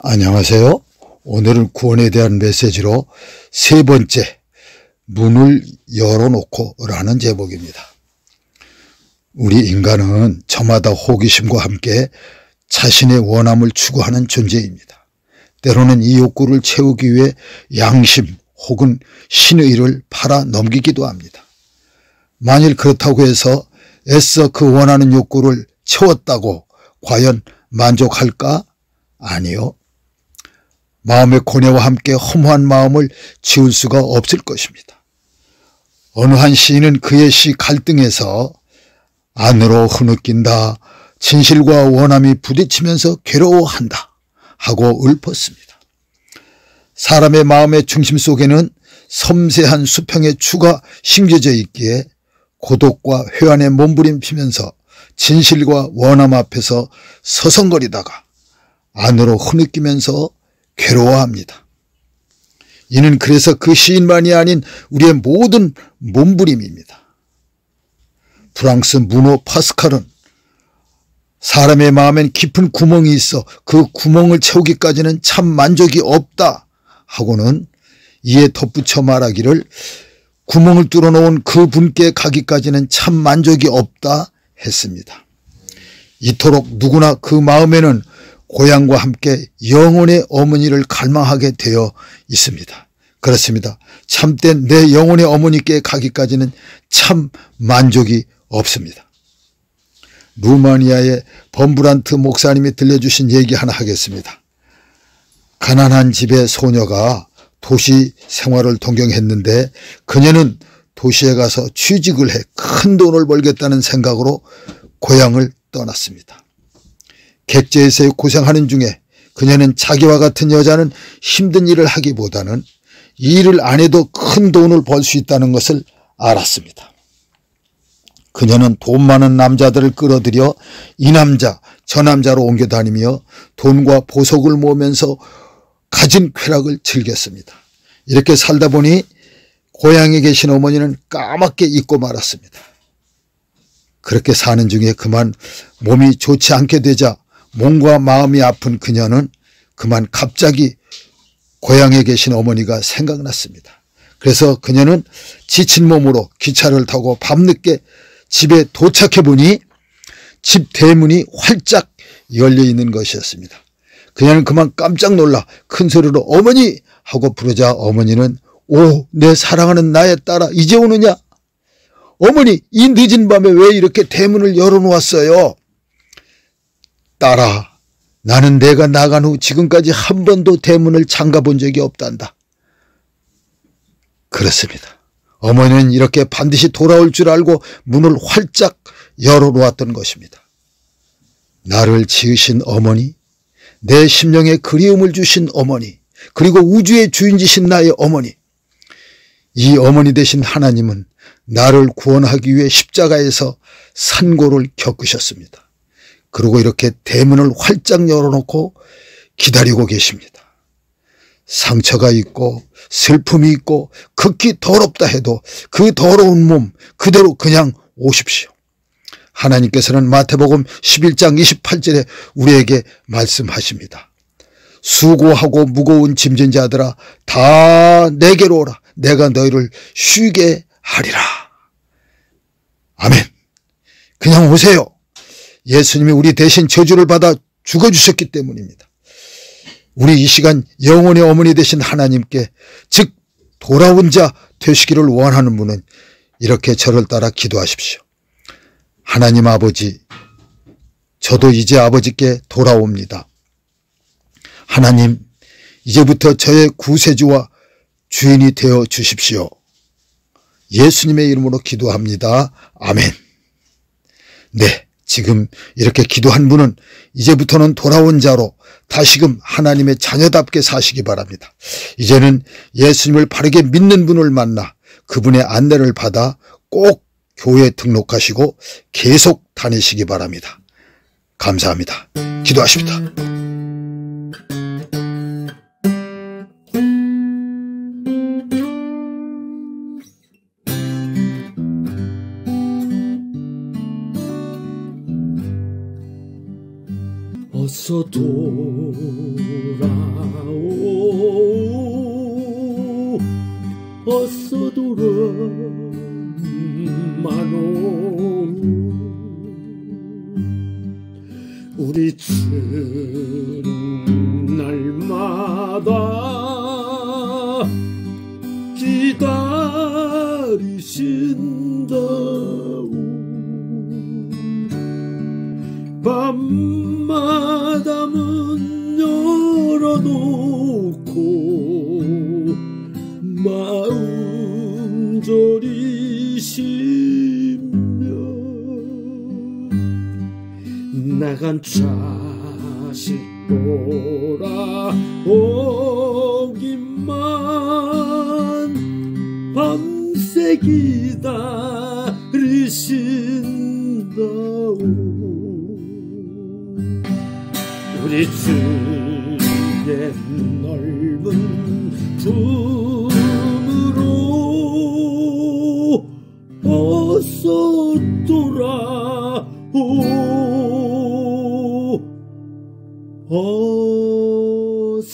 안녕하세요. 오늘은 구원에 대한 메시지로 세 번째, 문을 열어놓고 라는 제목입니다. 우리 인간은 저마다 호기심과 함께 자신의 원함을 추구하는 존재입니다. 때로는 이 욕구를 채우기 위해 양심 혹은 신의를 팔아 넘기기도 합니다. 만일 그렇다고 해서 애써 그 원하는 욕구를 채웠다고 과연 만족할까? 아니요. 마음의 고뇌와 함께 허무한 마음을 지울 수가 없을 것입니다. 어느 한 시인은 그의 시 갈등에서 안으로 흐느낀다, 진실과 원함이 부딪히면서 괴로워한다 하고 읊었습니다. 사람의 마음의 중심 속에는 섬세한 수평의 추가 심겨져 있기에 고독과 회한에 몸부림치면서 진실과 원함 앞에서 서성거리다가 안으로 흐느끼면서 괴로워합니다. 이는 그래서 그 시인만이 아닌 우리의 모든 몸부림입니다. 프랑스 문호 파스칼은 사람의 마음엔 깊은 구멍이 있어 그 구멍을 채우기까지는 참 만족이 없다 하고는 이에 덧붙여 말하기를 구멍을 뚫어놓은 그 분께 가기까지는 참 만족이 없다 했습니다. 이토록 누구나 그 마음에는 고향과 함께 영혼의 어머니를 갈망하게 되어 있습니다. 그렇습니다. 참된 내 영혼의 어머니께 가기까지는 참 만족이 없습니다. 루마니아의 범브란트 목사님이 들려주신 얘기 하나 하겠습니다. 가난한 집의 소녀가 도시 생활을 동경했는데 그녀는 도시에 가서 취직을 해 큰 돈을 벌겠다는 생각으로 고향을 떠났습니다. 객지에서 고생하는 중에 그녀는 자기와 같은 여자는 힘든 일을 하기보다는 이 일을 안 해도 큰 돈을 벌 수 있다는 것을 알았습니다. 그녀는 돈 많은 남자들을 끌어들여 이 남자 저 남자로 옮겨 다니며 돈과 보석을 모으면서 가진 쾌락을 즐겼습니다. 이렇게 살다 보니 고향에 계신 어머니는 까맣게 잊고 말았습니다. 그렇게 사는 중에 그만 몸이 좋지 않게 되자 몸과 마음이 아픈 그녀는 그만 갑자기 고향에 계신 어머니가 생각났습니다. 그래서 그녀는 지친 몸으로 기차를 타고 밤늦게 집에 도착해 보니 집 대문이 활짝 열려 있는 것이었습니다. 그녀는 그만 깜짝 놀라 큰 소리로 어머니 하고 부르자 어머니는 오, 내 사랑하는 나의 딸아 이제 오느냐? 어머니 이 늦은 밤에 왜 이렇게 대문을 열어놓았어요? 딸아, 나는 내가 나간 후 지금까지 한 번도 대문을 잠가본 적이 없단다. 그렇습니다. 어머니는 이렇게 반드시 돌아올 줄 알고 문을 활짝 열어놓았던 것입니다. 나를 지으신 어머니, 내 심령에 그리움을 주신 어머니, 그리고 우주의 주인이신 나의 어머니, 이 어머니 되신 하나님은 나를 구원하기 위해 십자가에서 산고를 겪으셨습니다. 그리고 이렇게 대문을 활짝 열어놓고 기다리고 계십니다. 상처가 있고 슬픔이 있고 극히 더럽다 해도 그 더러운 몸 그대로 그냥 오십시오. 하나님께서는 마태복음 11장 28절에 우리에게 말씀하십니다. 수고하고 무거운 짐진 자들아 다 내게로 오라. 내가 너희를 쉬게 하리라. 아멘. 그냥 오세요. 예수님이 우리 대신 저주를 받아 죽어주셨기 때문입니다. 우리 이 시간 영혼의 어머니 되신 하나님께 즉 돌아온 자 되시기를 원하는 분은 이렇게 저를 따라 기도하십시오. 하나님 아버지, 저도 이제 아버지께 돌아옵니다. 하나님, 이제부터 저의 구세주와 주인이 되어 주십시오. 예수님의 이름으로 기도합니다. 아멘. 네, 지금 이렇게 기도한 분은 이제부터는 돌아온 자로 다시금 하나님의 자녀답게 사시기 바랍니다. 이제는 예수님을 바르게 믿는 분을 만나 그분의 안내를 받아 꼭 교회에 등록하시고 계속 다니시기 바랍니다. 감사합니다. 기도하십니다. 어서 돌아오라 어서 돌아마노. 우리들은 날마다 기다리신다오. 밤마다 문 열어놓고 마음 졸이시며 나간 자식 돌아오기만 밤새 기다리신다오. 우리 주의 넓은 품으로 어서 돌아오. 어서